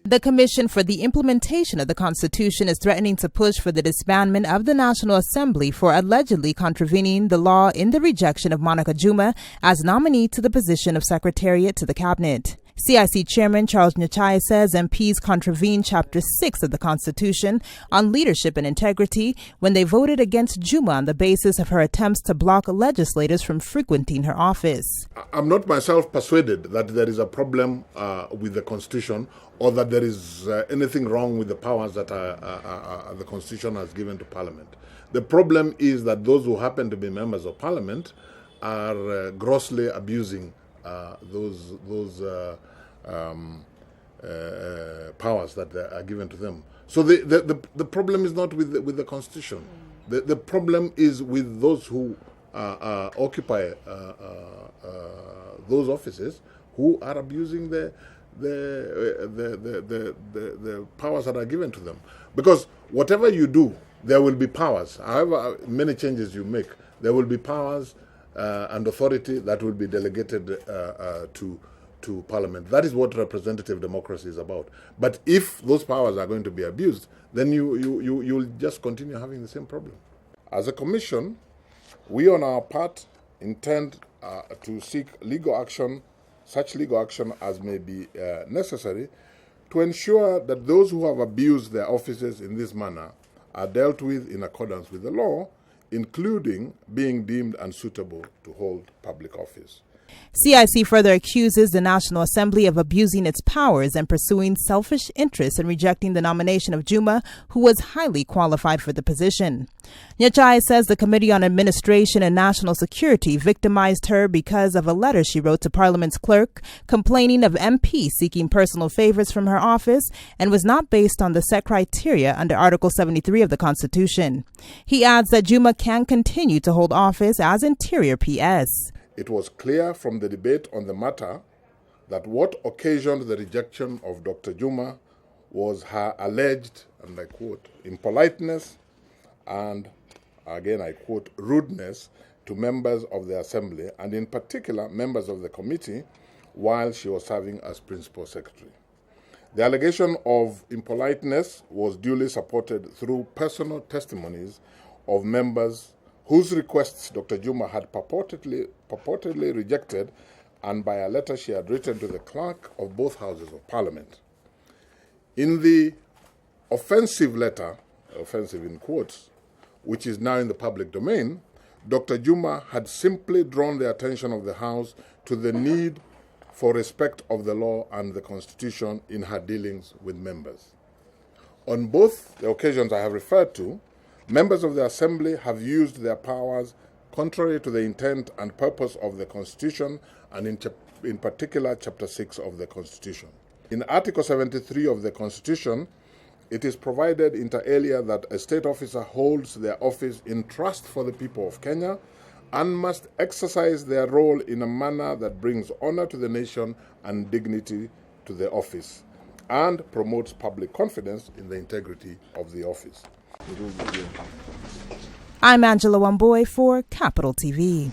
The Commission for the Implementation of the Constitution is threatening to push for the disbandment of the National Assembly for allegedly contravening the law in the rejection of Monica Juma as nominee to the position of Secretariat to the Cabinet. CIC Chairman Charles Nyachai says MPs contravened Chapter 6 of the Constitution on leadership and integrity when they voted against Juma on the basis of her attempts to block legislators from frequenting her office. I'm not myself persuaded that there is a problem with the Constitution or that there is anything wrong with the powers that the Constitution has given to Parliament. The problem is that those who happen to be members of Parliament are grossly abusing those powers that are given to them. So the problem is not with the Constitution. The problem is with those who occupy those offices who are abusing the powers that are given to them. Because whatever you do, there will be powers. However many changes you make, there will be powers and authority that will be delegated to Parliament. That is what representative democracy is about. But if those powers are going to be abused, then you'll just continue having the same problem. As a Commission, we on our part intend to seek legal action, such legal action as may be necessary, to ensure that those who have abused their offices in this manner are dealt with in accordance with the law, including being deemed unsuitable to hold public office. CIC further accuses the National Assembly of abusing its powers and pursuing selfish interests in rejecting the nomination of Juma, who was highly qualified for the position. Nyachai says the Committee on Administration and National Security victimized her because of a letter she wrote to Parliament's clerk complaining of MPs seeking personal favors from her office and was not based on the set criteria under Article 73 of the Constitution. He adds that Juma can continue to hold office as Interior PS. It was clear from the debate on the matter that what occasioned the rejection of Dr. Juma was her alleged, and I quote, impoliteness and, again I quote, rudeness to members of the Assembly and in particular members of the committee while she was serving as Principal Secretary. The allegation of impoliteness was duly supported through personal testimonies of members whose requests Dr. Juma had purportedly rejected, and by a letter she had written to the clerk of both houses of Parliament. In the offensive letter, offensive in quotes, which is now in the public domain, Dr. Juma had simply drawn the attention of the House to the need for respect of the law and the Constitution in her dealings with members. On both the occasions I have referred to, members of the Assembly have used their powers contrary to the intent and purpose of the Constitution and in particular Chapter 6 of the Constitution. In Article 73 of the Constitution, it is provided inter alia that a state officer holds their office in trust for the people of Kenya and must exercise their role in a manner that brings honor to the nation and dignity to the office and promotes public confidence in the integrity of the office. I'm Angela Wamboy for Capital TV.